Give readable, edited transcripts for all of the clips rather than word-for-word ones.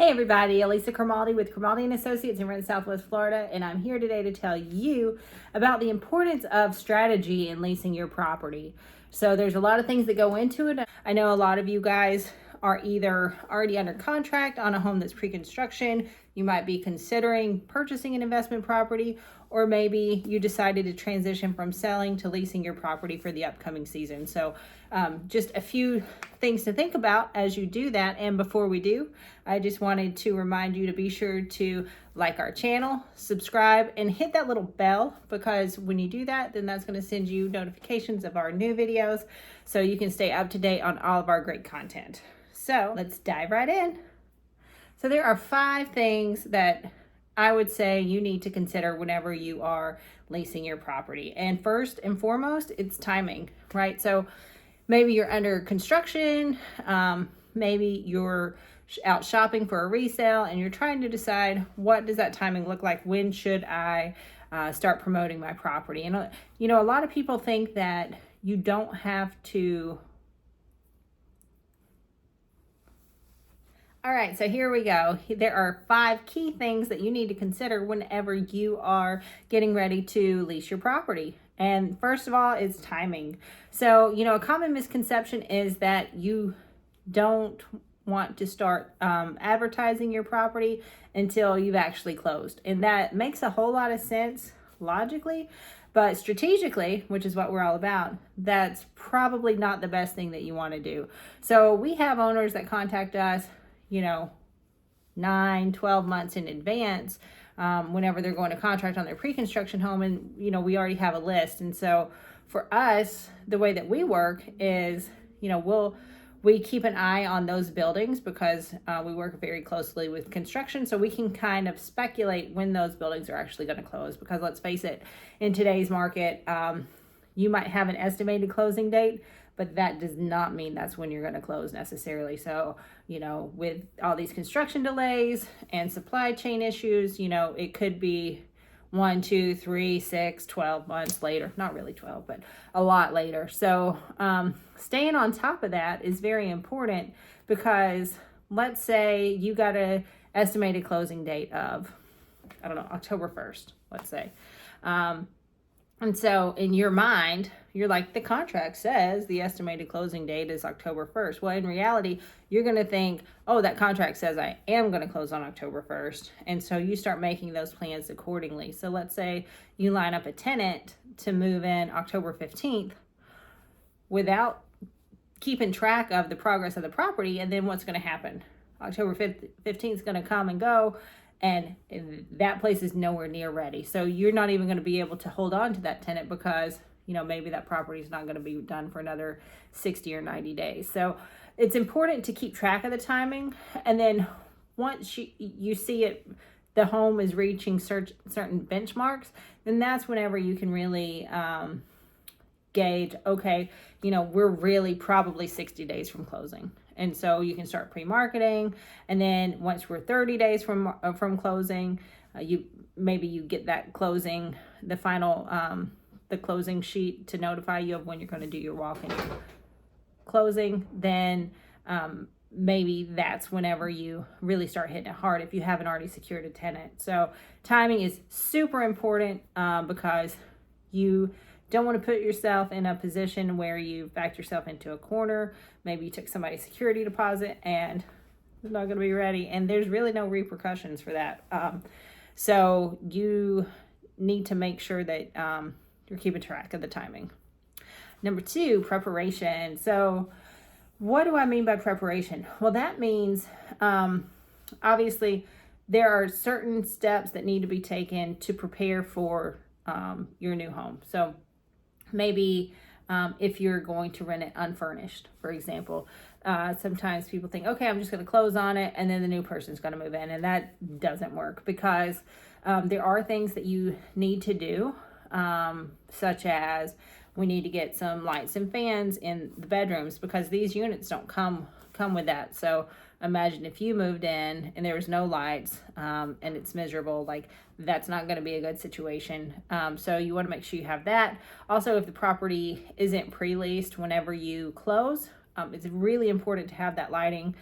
Hey everybody, Alisa Crimaldi with Crimaldi & Associates in RentSWFL, Florida, and I'm here today to tell you about the importance of strategy in leasing your property. So there's a lot of things that go into it. I know a lot of you guys are either already under contract on a home that's pre-construction, you might be considering purchasing an investment property, or maybe you decided to transition from selling to leasing your property for the upcoming season. So just a few things to think about as you do that. And before we do, I just wanted to remind you to be sure to like our channel, subscribe, and hit that little bell, because when you do that, then that's going to send you notifications of our new videos so you can stay up to date on all of our great content. So let's dive right in. So there are 5 things that I would say you need to consider whenever you are leasing your property. And first and foremost, it's timing, right? So maybe you're under construction, maybe you're out shopping for a resale and you're trying to decide, what does that timing look like? When should I start promoting my property? And you know, a lot of people think that you don't have to. All right, so here we go. There are 5 key things that you need to consider whenever you are getting ready to lease your property. And first of all is timing. So, you know, a common misconception is that you don't want to start advertising your property until you've actually closed. And that makes a whole lot of sense logically, but strategically, which is what we're all about, that's probably not the best thing that you want to do. So we have owners that contact us, you know, 9-12 months in advance whenever they're going to contract on their pre-construction home, and you know, we already have a list. And so for us, the way that we work is, you know, we keep an eye on those buildings because we work very closely with construction, so we can kind of speculate when those buildings are actually going to close. Because let's face it, in today's market, you might have an estimated closing date, but that does not mean that's when you're going to close necessarily. So, you know, with all these construction delays and supply chain issues, you know, it could be 1, 2, 3, 6, 12 months later. Not really 12, but a lot later. So staying on top of that is very important, because let's say you got an estimated closing date of, I don't know, October 1st, let's say. And so in your mind, you're like, the contract says the estimated closing date is October 1st. Well, in reality, you're going to think, oh, that contract says I am going to close on October 1st. And so you start making those plans accordingly. So let's say you line up a tenant to move in October 15th without keeping track of the progress of the property. And then what's going to happen? October 15th is going to come and go, and that place is nowhere near ready. So you're not even going to be able to hold on to that tenant because, you know, maybe that property is not going to be done for another 60 or 90 days. So it's important to keep track of the timing. And then once you see it, the home is reaching certain benchmarks, then that's whenever you can really gauge, okay, you know, we're really probably 60 days from closing. And so you can start pre-marketing. And then once we're 30 days from closing, you get that closing, the final, the closing sheet to notify you of when you're going to do your walk-in closing. Then maybe that's whenever you really start hitting it hard if you haven't already secured a tenant. So timing is super important because you don't want to put yourself in a position where you backed yourself into a corner. Maybe you took somebody's security deposit and it's not going to be ready, and there's really no repercussions for that. So you need to make sure that you're keeping track of the timing. Number 2, preparation. So what do I mean by preparation? Well, that means obviously there are certain steps that need to be taken to prepare for your new home. So maybe if you're going to rent it unfurnished, for example, sometimes people think, okay, I'm just going to close on it and then the new person's going to move in. And that doesn't work, because there are things that you need to do, such as we need to get some lights and fans in the bedrooms, because these units don't come with that. So imagine if you moved in and there was no lights and it's miserable, like that's not going to be a good situation. So you want to make sure you have that. Also, if the property isn't pre-leased whenever you close, it's really important to have that lighting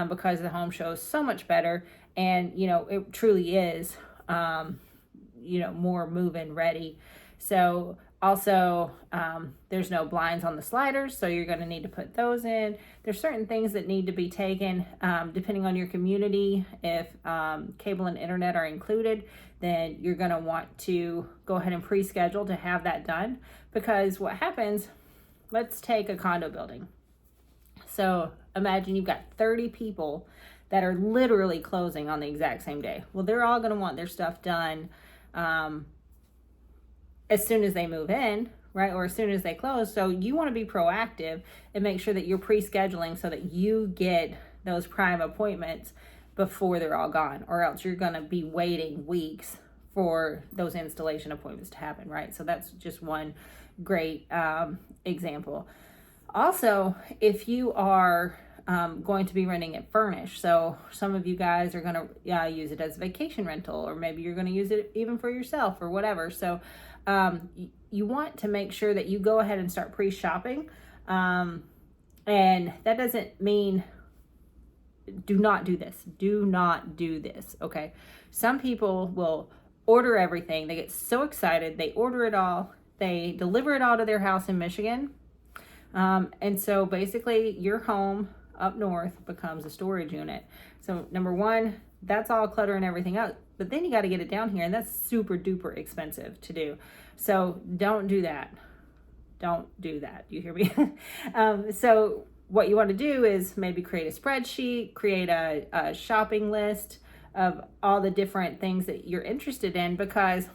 because the home shows so much better. And, it truly is, more move-in ready. So also, there's no blinds on the sliders, so you're going to need to put those in. There's certain things that need to be taken depending on your community. If cable and internet are included, then you're going to want to go ahead and pre-schedule to have that done. Because what happens, let's take a condo building. So imagine you've got 30 people that are literally closing on the exact same day. Well, they're all going to want their stuff done as soon as they move in, right? Or as soon as they close. So you want to be proactive and make sure that you're pre-scheduling so that you get those prime appointments before they're all gone, or else you're going to be waiting weeks for those installation appointments to happen, right? So that's just one great example. Also, if you are going to be renting it furnished, so some of you guys are going to use it as a vacation rental, or maybe you're going to use it even for yourself or whatever. So you want to make sure that you go ahead and start pre-shopping. And that doesn't mean do not do this. Do not do this, okay? Some people will order everything. They get so excited. They order it all. They deliver it all to their house in Michigan. And so basically your home up north becomes a storage unit. So number one, that's all cluttering everything out. But then you got to get it down here, and that's super duper expensive to do. So don't do that. Don't do that. You hear me? So what you want to do is maybe create a spreadsheet, create a shopping list of all the different things that you're interested in, because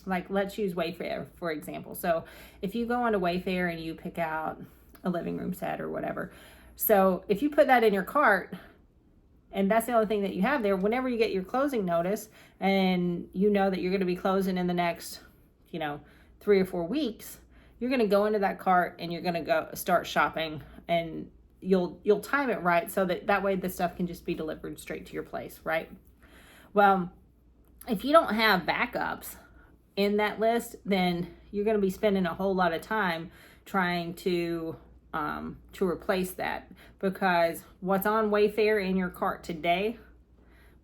like, let's use Wayfair, for example. So if you go onto Wayfair and you pick out a living room set or whatever, so if you put that in your cart, and that's the only thing that you have there, whenever you get your closing notice and you know that you're going to be closing in the next, 3 or 4 weeks, you're going to go into that cart and you're going to go start shopping, and you'll time it right so that way the stuff can just be delivered straight to your place, right? Well, if you don't have backups in that list, then you're going to be spending a whole lot of time trying to replace that, because what's on Wayfair in your cart today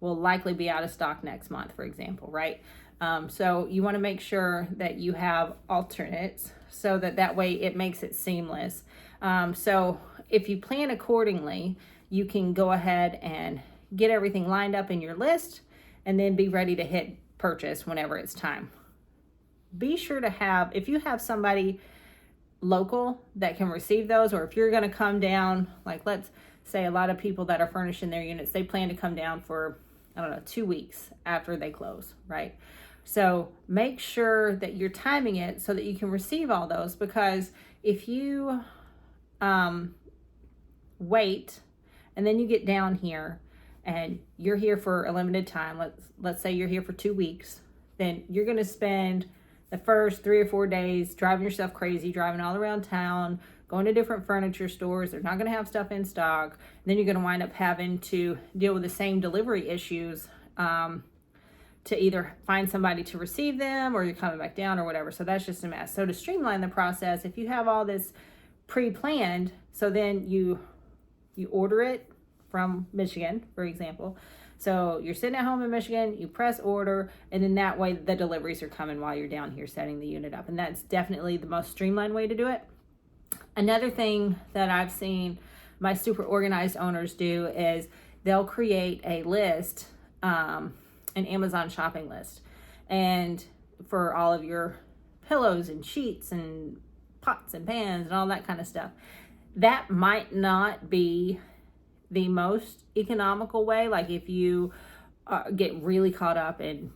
will likely be out of stock next month, for example, right? So you want to make sure that you have alternates so that way it makes it seamless. So if you plan accordingly, you can go ahead and get everything lined up in your list and then be ready to hit purchase whenever it's time. Be sure to have, if you have somebody local that can receive those, or if you're going to come down, like let's say a lot of people that are furnishing their units, they plan to come down for, 2 weeks after they close, right? So make sure that you're timing it so that you can receive all those, because if you wait and then you get down here and you're here for a limited time, let's say you're here for 2 weeks, then you're going to spend the first 3 or 4 days driving yourself crazy, driving all around town, going to different furniture stores. They're not going to have stuff in stock. And then you're going to wind up having to deal with the same delivery issues to either find somebody to receive them, or you're coming back down, or whatever. So that's just a mess. So to streamline the process, if you have all this pre-planned, so then you order it from Michigan, for example. So you're sitting at home in Michigan, you press order, and then that way the deliveries are coming while you're down here setting the unit up. And that's definitely the most streamlined way to do it. Another thing that I've seen my super organized owners do is they'll create a list, an Amazon shopping list, and for all of your pillows and sheets and pots and pans and all that kind of stuff. That might not be the most economical way. Like if you get really caught up in,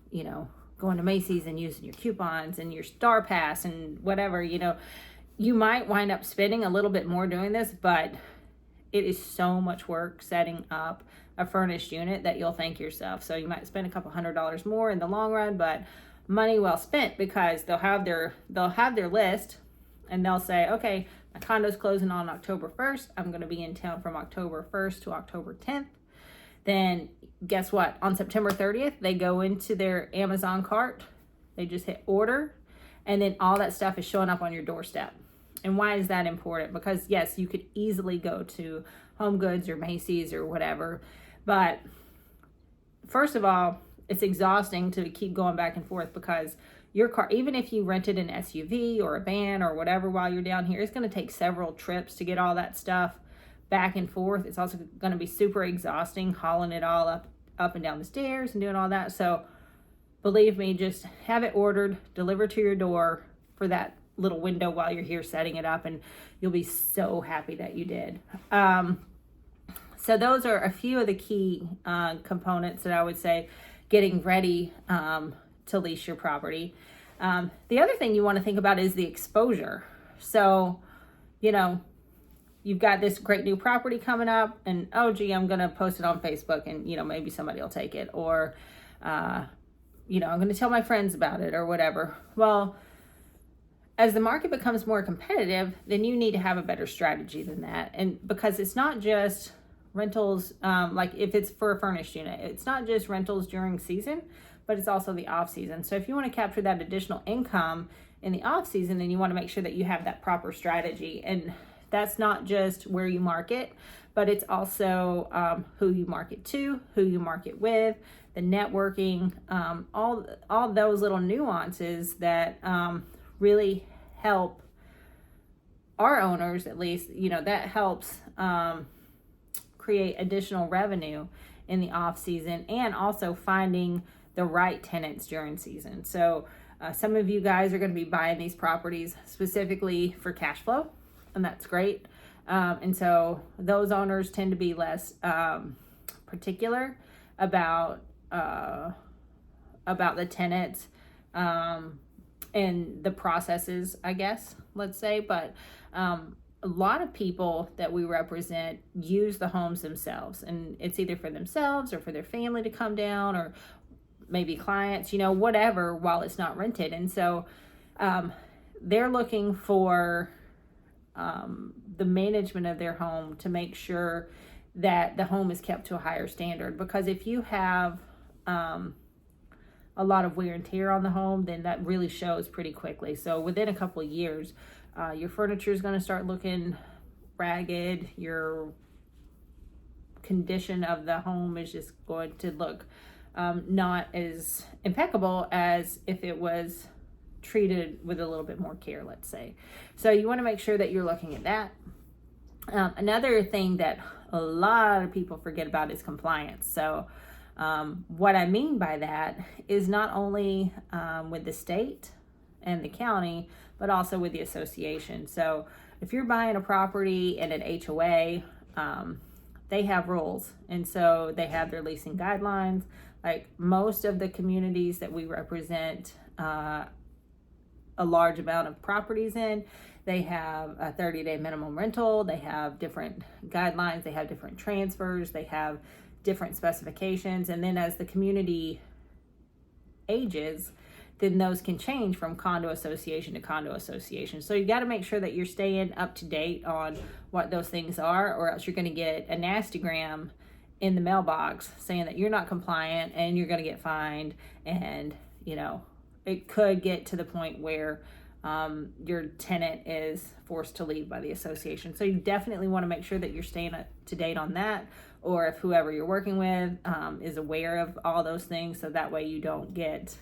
going to Macy's and using your coupons and your Star Pass and whatever, you might wind up spending a little bit more doing this, but it is so much work setting up a furnished unit that you'll thank yourself. So you might spend a couple $100s more in the long run, but money well spent, because they'll have their list and they'll say, okay, my condo's closing on October 1st. I'm going to be in town from October 1st to October 10th. Then guess what? On September 30th, they go into their Amazon cart. They just hit order, and then all that stuff is showing up on your doorstep. And why is that important? Because yes, you could easily go to Home Goods or Macy's or whatever. But first of all, it's exhausting to keep going back and forth because your car, even if you rented an SUV or a van or whatever while you're down here, it's going to take several trips to get all that stuff back and forth. It's also going to be super exhausting hauling it all up and down the stairs and doing all that. So believe me, just have it ordered, delivered to your door for that little window while you're here setting it up, and you'll be so happy that you did. So those are a few of the key components that I would say getting ready to lease your property. The other thing you want to think about is the exposure. So, you know, you've got this great new property coming up, and oh gee, I'm going to post it on Facebook, and, you know, maybe somebody will take it, or, you know, I'm going to tell my friends about it or whatever. Well, as the market becomes more competitive, then you need to have a better strategy than that. And because it's not just rentals, like if it's for a furnished unit, it's not just rentals during season, but it's also the off season. So if you want to capture that additional income in the off season, then you want to make sure that you have that proper strategy. And that's not just where you market, but it's also who you market to, who you market with, the networking, all those little nuances that really help our owners, at least, you know, that helps create additional revenue in the off season, and also finding the right tenants during season. So some of you guys are going to be buying these properties specifically for cash flow, and that's great. And so those owners tend to be less particular about the tenants and the processes, I guess, let's say. But a lot of people that we represent use the homes themselves, and it's either for themselves or for their family to come down, or maybe clients, you know, whatever, while it's not rented. And so they're looking for the management of their home to make sure that the home is kept to a higher standard. Because if you have a lot of wear and tear on the home, then that really shows pretty quickly. So within a couple of years, your furniture is going to start looking ragged. Your condition of the home is just going to look not as impeccable as if it was treated with a little bit more care, let's say. So you want to make sure that you're looking at that. Another thing that a lot of people forget about is compliance. So what I mean by that is not only with the state and the county, but also with the association. So if you're buying a property in an HOA, they have rules. And so they have their leasing guidelines. Like most of the communities that we represent a large amount of properties in, they have a 30-day minimum rental. They have different guidelines. They have different transfers. They have different specifications. And then as the community ages, then those can change from condo association to condo association. So you got to make sure that you're staying up to date on what those things are, or else you're going to get a nastygram in the mailbox saying that you're not compliant and you're going to get fined. And, you know, it could get to the point where your tenant is forced to leave by the association. So you definitely want to make sure that you're staying up to date on that, or if whoever you're working with is aware of all those things, so that way you don't get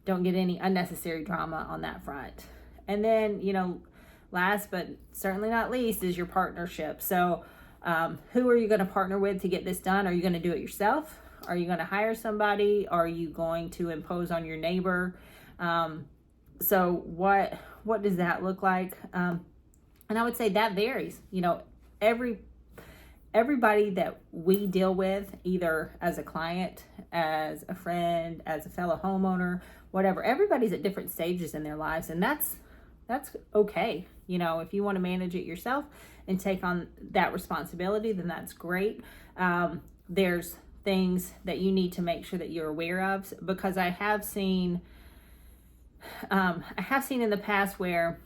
any unnecessary drama on that front. And then, you know, last but certainly not least is your partnership. So who are you going to partner with to get this done? Are you going to do it yourself? Are you going to hire somebody? Are you going to impose on your neighbor? So what does that look like? And I would say that varies. You know, everybody that we deal with, either as a client, as a friend, as a fellow homeowner, whatever, everybody's at different stages in their lives, and that's okay. You know, if you want to manage it yourself and take on that responsibility, then that's great. There's things that you need to make sure that you're aware of, because I have seen in the past where,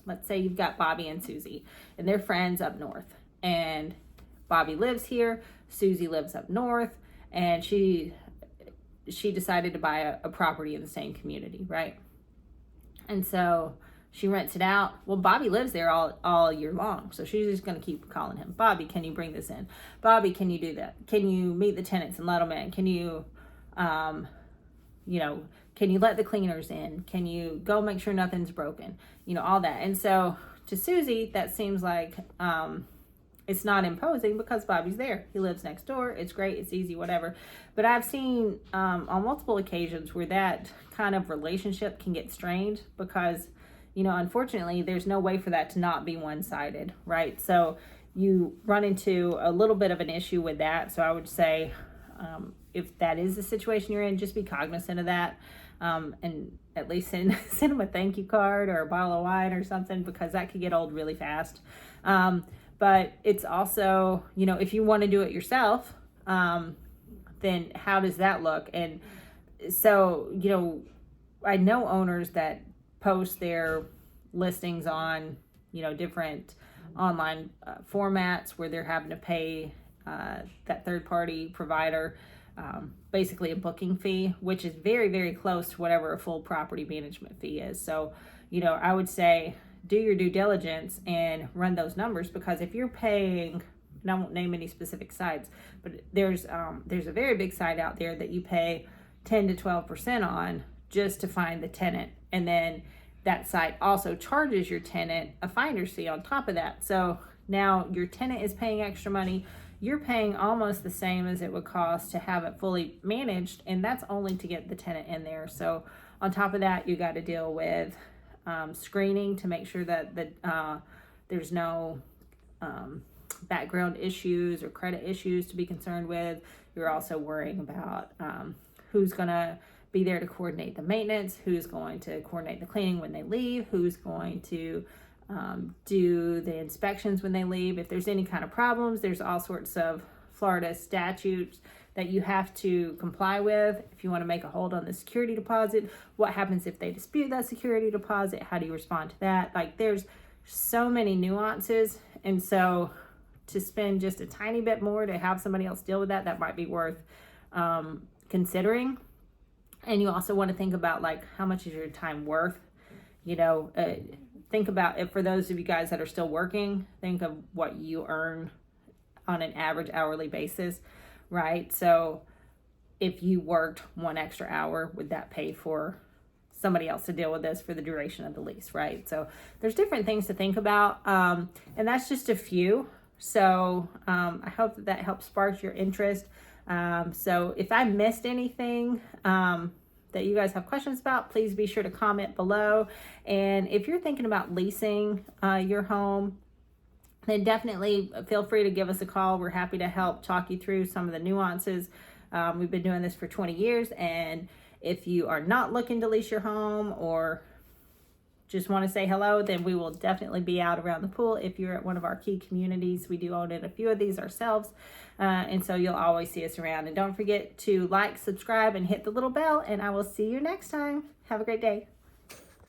let's say you've got Bobby and Susie and they're friends up north, and Bobby lives here, Susie lives up north, and she decided to buy a property in the same community, right? And so She rents it out. Well, Bobby lives there all year long. So she's just going to keep calling him. Bobby, can you bring this in? Bobby, can you do that? Can you meet the tenants and let them in? Can you, can you let the cleaners in? Can you go make sure nothing's broken? All that. And so to Susie, that seems like it's not imposing because Bobby's there. He lives next door. It's great. It's easy, whatever. But I've seen on multiple occasions where that kind of relationship can get strained because, unfortunately, there's no way for that to not be one-sided, right? So you run into a little bit of an issue with that. So I would say if that is the situation you're in, just be cognizant of that. And at least send them a thank you card or a bottle of wine or something, because that could get old really fast. But it's also, if you want to do it yourself, then how does that look? And so, I know owners that post their listings on, different online formats where they're having to pay that third-party provider basically a booking fee, which is very, very close to whatever a full property management fee is. So, I would say do your due diligence and run those numbers, because if you're paying, and I won't name any specific sites, but there's a very big site out there that you pay 10 to 12% on just to find the tenant, and then that site also charges your tenant a finder's fee on top of that. So now your tenant is paying extra money. You're paying almost the same as it would cost to have it fully managed, and that's only to get the tenant in there. So on top of that, you got to deal with screening to make sure that there's no background issues or credit issues to be concerned with. You're also worrying about who's going to be there to coordinate the maintenance, who's going to coordinate the cleaning when they leave, who's going to do the inspections when they leave. If there's any kind of problems, there's all sorts of Florida statutes that you have to comply with. If you want to make a hold on the security deposit, what happens if they dispute that security deposit? How do you respond to that? Like, there's so many nuances. And so to spend just a tiny bit more to have somebody else deal with that might be worth considering. And you also want to think about, like, how much is your time worth? Think about it. For those of you guys that are still working, think of what you earn on an average hourly basis, right? So if you worked 1 extra hour, would that pay for somebody else to deal with this for the duration of the lease, right? So there's different things to think about. And that's just a few. So I hope that helps spark your interest. So if I missed anything that you guys have questions about, please be sure to comment below. And if you're thinking about leasing your home, then definitely feel free to give us a call. We're happy to help talk you through some of the nuances. We've been doing this for 20 years. And if you are not looking to lease your home or just want to say hello, then we will definitely be out around the pool if you're at one of our key communities. We do own in a few of these ourselves. And so you'll always see us around. And don't forget to like, subscribe, and hit the little bell. And I will see you next time. Have a great day.